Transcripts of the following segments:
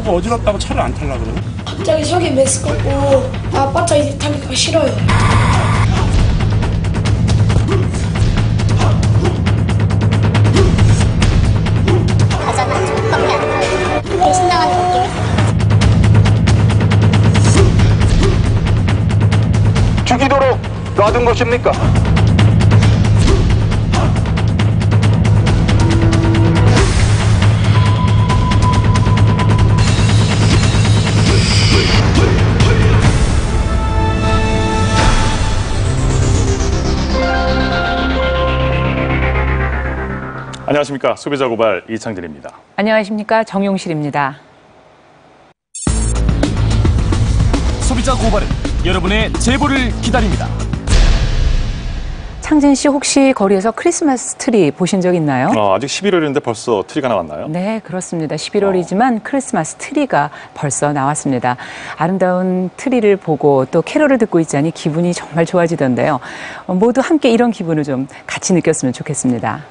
자꾸 어지럽다고 차를 안 타려고 그래? 갑자기 속이 메스껍고 아빠차 이제 타기가 싫어요. 과자는 조금밖에 안 들어요. 되게 신나는 느낌이. 죽이도록 놔둔 것입니까? 안녕하십니까. 소비자 고발 이창진입니다. 안녕하십니까. 정용실입니다. 소비자 고발은 여러분의 제보를 기다립니다. 창진 씨 혹시 거리에서 크리스마스 트리 보신 적 있나요? 아직 11월인데 벌써 트리가 나왔나요? 네, 그렇습니다. 11월이지만 크리스마스 트리가 벌써 나왔습니다. 아름다운 트리를 보고 또 캐롤을 듣고 있자니 기분이 정말 좋아지던데요. 모두 함께 이런 기분을 좀 같이 느꼈으면 좋겠습니다.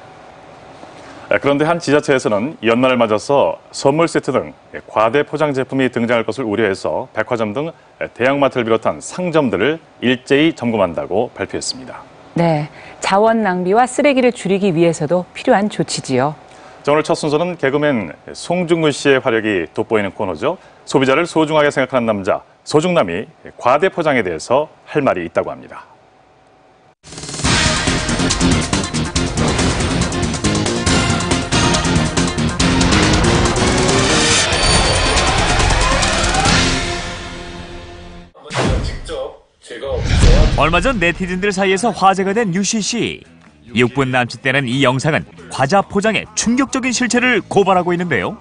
그런데 한 지자체에서는 연말을 맞아서 선물 세트 등 과대 포장 제품이 등장할 것을 우려해서 백화점 등 대형마트를 비롯한 상점들을 일제히 점검한다고 발표했습니다. 네, 자원 낭비와 쓰레기를 줄이기 위해서도 필요한 조치지요. 오늘 첫 순서는 개그맨 송중근 씨의 활약이 돋보이는 코너죠. 소비자를 소중하게 생각하는 남자 소중남이 과대 포장에 대해서 할 말이 있다고 합니다. 얼마 전 네티즌들 사이에서 화제가 된 UCC. 6분 남짓되는 이 영상은 과자 포장의 충격적인 실체를 고발하고 있는데요.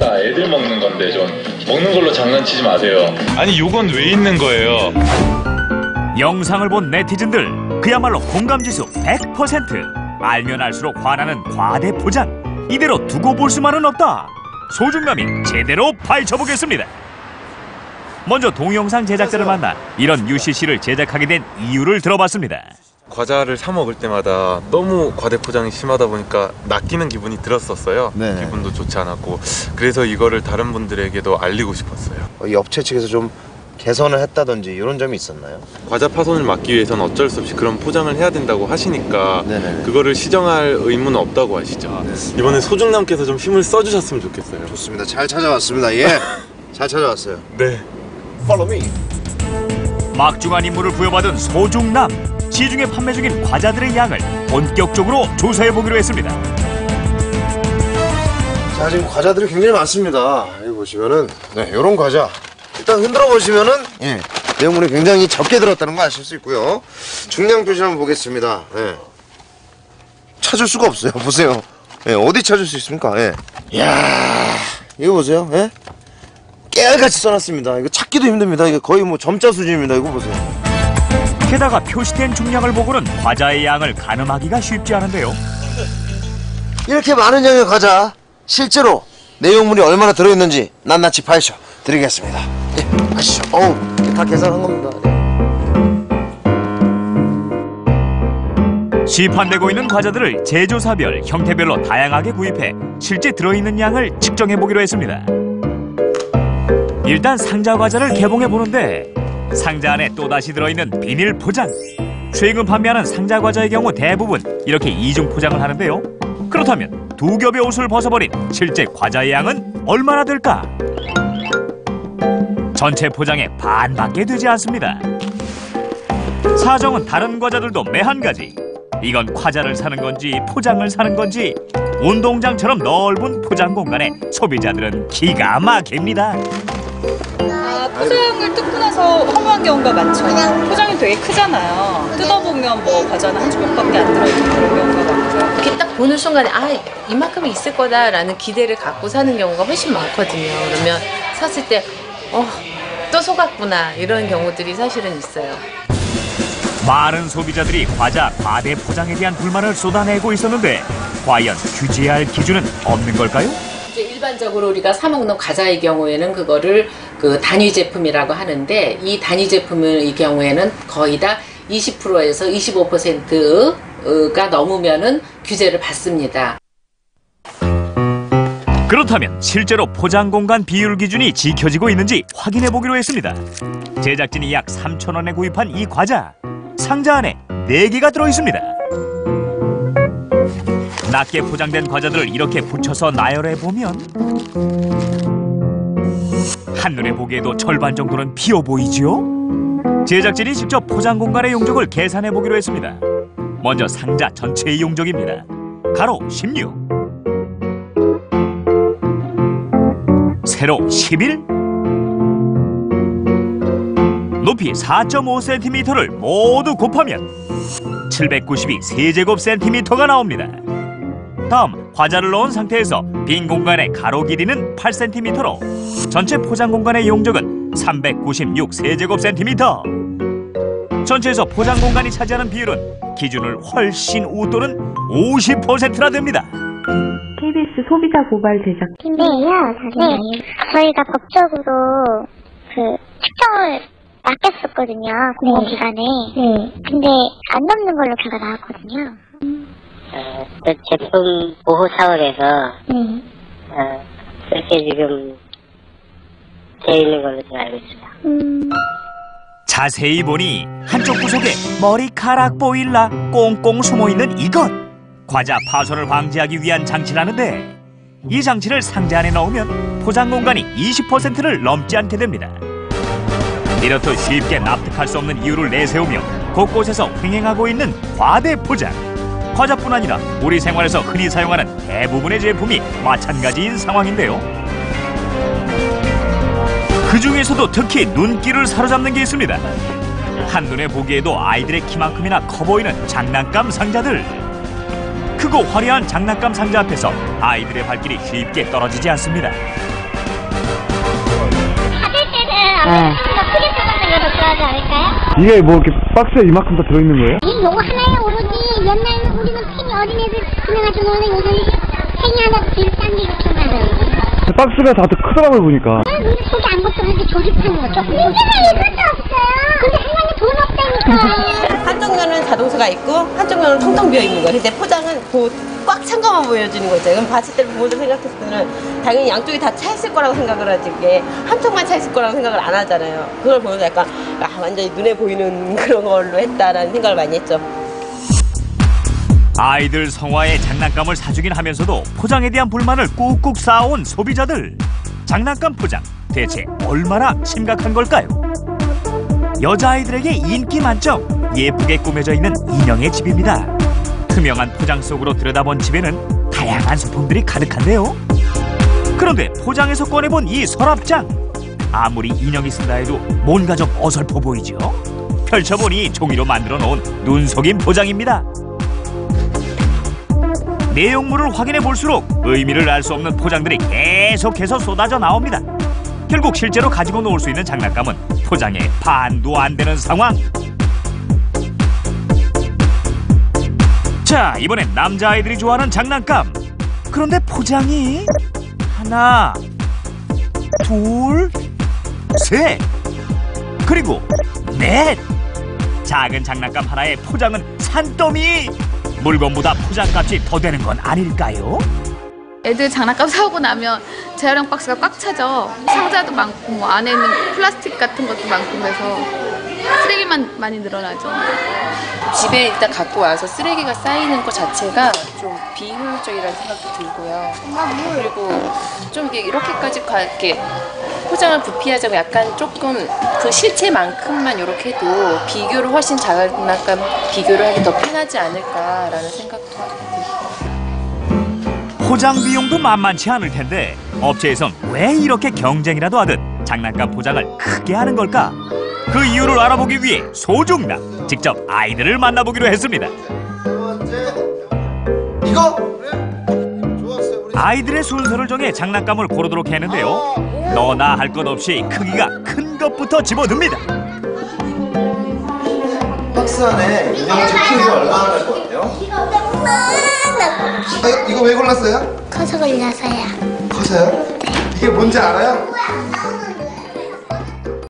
애들 먹는 건데 좀 먹는 걸로 장난치지 마세요. 아니 이건 왜 있는 거예요? 영상을 본 네티즌들 그야말로 공감지수 100%. 알면 알수록 화나는 과대 포장. 이대로 두고 볼 수만은 없다. 소중남이 제대로 파헤쳐보겠습니다. 먼저 동영상 제작자를 만나 이런 UCC를 제작하게 된 이유를 들어봤습니다. 과자를 사 먹을 때마다 너무 과대 포장이 심하다 보니까 낚이는 기분이 들었었어요. 네. 기분도 좋지 않았고 그래서 이거를 다른 분들에게도 알리고 싶었어요. 이 업체 측에서 좀 개선을 했다든지 이런 점이 있었나요? 과자 파손을 막기 위해서는 어쩔 수 없이 그런 포장을 해야 된다고 하시니까 네네. 그거를 시정할 의무는 없다고 하시죠. 이번에 소중남께서 좀 힘을 써주셨으면 좋겠어요. 좋습니다. 잘 찾아왔습니다. 예, 잘 찾아왔어요. 네. Follow me. 막중한 임무를 부여받은 소중남. 시중에 판매 중인 과자들의 양을 본격적으로 조사해보기로 했습니다. 자, 지금 과자들이 굉장히 많습니다. 여기 보시면은 네, 요런 과자 일단 흔들어 보시면은 예, 내용물이 굉장히 적게 들었다는 거 아실 수 있고요. 중량 표시 한번 보겠습니다. 예. 찾을 수가 없어요. 보세요. 예, 어디 찾을 수 있습니까? 예. 이야, 이거 보세요. 예? 깨알같이 써놨습니다. 이거 찾기도 힘듭니다. 이거 거의 뭐 점자 수준입니다. 이거 보세요. 게다가 표시된 중량을 보고는 과자의 양을 가늠하기가 쉽지 않은데요. 이렇게 많은 양의 과자 실제로 내용물이 얼마나 들어있는지 낱낱이 파헤쳐 드리겠습니다. 예, 아시죠? 어우, 다 계산한 겁니다. 네. 시판되고 있는 과자들을 제조사별, 형태별로 다양하게 구입해 실제 들어있는 양을 측정해보기로 했습니다. 일단 상자 과자를 개봉해보는데 상자 안에 또다시 들어있는 비닐 포장. 최근 판매하는 상자 과자의 경우 대부분 이렇게 이중 포장을 하는데요. 그렇다면 두 겹의 옷을 벗어버린 실제 과자의 양은 얼마나 될까? 전체 포장의 반밖에 되지 않습니다. 사정은 다른 과자들도 매한 가지. 이건 과자를 사는 건지 포장을 사는 건지 운동장처럼 넓은 포장 공간에 소비자들은 기가 막힙니다. 포장을 뜯고 나서 허무한 경우가 많죠. 포장이 되게 크잖아요. 뜯어보면 뭐 과자는 한 조각밖에 안 들어있는 그런 경우가 많고요. 이렇게 딱 보는 순간에 이만큼이 있을 거다라는 기대를 갖고 사는 경우가 훨씬 많거든요. 그러면 샀을 때 또 속았구나 이런 경우들이 사실은 있어요. 많은 소비자들이 과자 과대 포장에 대한 불만을 쏟아내고 있었는데 과연 규제할 기준은 없는 걸까요? 일반적으로 우리가 사 먹는 과자의 경우에는 그거를 그 단위 제품이라고 하는데 이 단위 제품의 경우에는 거의 다 20%에서 25%가 넘으면은 규제를 받습니다. 그렇다면 실제로 포장 공간 비율 기준이 지켜지고 있는지 확인해 보기로 했습니다. 제작진이 약 3,000원에 구입한 이 과자, 상자 안에 4개가 들어있습니다. 낮게 포장된 과자들을 이렇게 붙여서 나열해 보면 한눈에 보기에도 절반 정도는 비어 보이지요? 제작진이 직접 포장 공간의 용적을 계산해 보기로 했습니다. 먼저 상자 전체의 용적입니다. 가로 16, 세로 11, 높이 4.5cm를 모두 곱하면 792세제곱센티미터가 나옵니다. 다음 과자를 넣은 상태에서 빈 공간의 가로 길이는 8cm로 전체 포장 공간의 용적은 396세제곱센티미터. 전체에서 포장 공간이 차지하는 비율은 기준을 훨씬 웃도는 50%나 됩니다. KBS 소비자 고발 제작팀이에요. 네, 저희가 법적으로 측정을 맡겼었거든요. 공공기관에. 근데 안 넘는 걸로 결과 나왔거든요. 제품 보호 사업에서 그렇게 지금 돼 있는 걸로 제가 알고 있습니다. 자세히 보니 한쪽 구석에 머리카락 보일라 꽁꽁 숨어있는 이것, 과자 파손을 방지하기 위한 장치라는데 이 장치를 상자 안에 넣으면 포장 공간이 20%를 넘지 않게 됩니다. 이렇듯 쉽게 납득할 수 없는 이유를 내세우며 곳곳에서 횡행하고 있는 과대 포장. 과자뿐 아니라 우리 생활에서 흔히 사용하는 대부분의 제품이 마찬가지인 상황인데요. 그 중에서도 특히 눈길을 사로잡는 게 있습니다. 한눈에 보기에도 아이들의 키만큼이나 커 보이는 장난감 상자들. 크고 화려한 장난감 상자 앞에서 아이들의 발길이 쉽게 떨어지지 않습니다. 받을 때는 아무래도 더 크게 쓰는 게 더 좋아하지 않을까요? 이게 뭐 이렇게 박스에 이만큼 다 들어있는 거예요? 요거 하나에 오로지 옛날에는 우리는 펜이 어린애들 그래가지고 노는 요즘은 펜이 하나 비싼 게 이렇게 많아요. 박스가 다들 크더라고요 보니까. 속에 아무것도 없는데 조립하는 거죠. 문제가 이것도 없어요. 근데 하나는 돈 없다니까. 한쪽 면은 자동차가 있고 한쪽 면은 텅텅 비어 있는 거예요. 근데 포장은 꽉 찬 것만 보여주는 거죠. 그럼 봤을 때 부모들 생각했을 때는 당연히 양쪽이 다 차 있을 거라고 생각을 하지 이게 한쪽만 차 있을 거라고 생각을 안 하잖아요. 그걸 보면서 약간 완전히 눈에 보이는 그런 걸로 했다라는 생각을 많이 했죠. 아이들 성화에 장난감을 사주긴 하면서도 포장에 대한 불만을 꾹꾹 쌓아온 소비자들. 장난감 포장 대체 얼마나 심각한 걸까요? 여자아이들에게 인기 만점, 예쁘게 꾸며져 있는 인형의 집입니다. 투명한 포장 속으로 들여다본 집에는 다양한 소품들이 가득한데요. 그런데 포장에서 꺼내본 이 서랍장, 아무리 인형이 쓴다 해도 뭔가 좀 어설퍼 보이죠? 펼쳐보니 종이로 만들어 놓은 눈속임 포장입니다. 내용물을 확인해 볼수록 의미를 알 수 없는 포장들이 계속해서 쏟아져 나옵니다. 결국 실제로 가지고 놀 수 있는 장난감은 포장에 반도 안 되는 상황. 자, 이번엔 남자아이들이 좋아하는 장난감. 그런데 포장이 하나, 둘, 셋, 그리고 넷. 작은 장난감 하나의 포장은 산더미. 물건보다 포장값이 더 되는 건 아닐까요? 애들 장난감 사오고 나면 재활용 박스가 꽉 차죠. 상자도 많고 뭐 안에 있는 플라스틱 같은 것도 많고 그래서 쓰레기만 많이 늘어나죠. 집에 일단 갖고 와서 쓰레기가 쌓이는 것 자체가 좀 비효율적이라는 생각도 들고요. 그리고 좀 이렇게까지 이렇게 포장을 부피하자면 약간 조금 그 실체만큼만 이렇게 해도 비교를 훨씬 장난감 비교를 하기 더 편하지 않을까라는 생각도 들고. 포장 비용도 만만치 않을 텐데 업체에선 왜 이렇게 경쟁이라도 하듯 장난감 포장을 크게 하는 걸까? 그 이유를 알아보기 위해 소중남 직접 아이들을 만나보기로 했습니다. 아이들의 순서를 정해 장난감을 고르도록 했는데요. 너나 할 것 없이 크기가 큰 것부터 집어듭니다. 박스 안에 인형집 크기가 얼마나 될 것 같아요? 이거 왜 골랐어요? 커서 골라서요. 커서요? 이게 뭔지 알아요?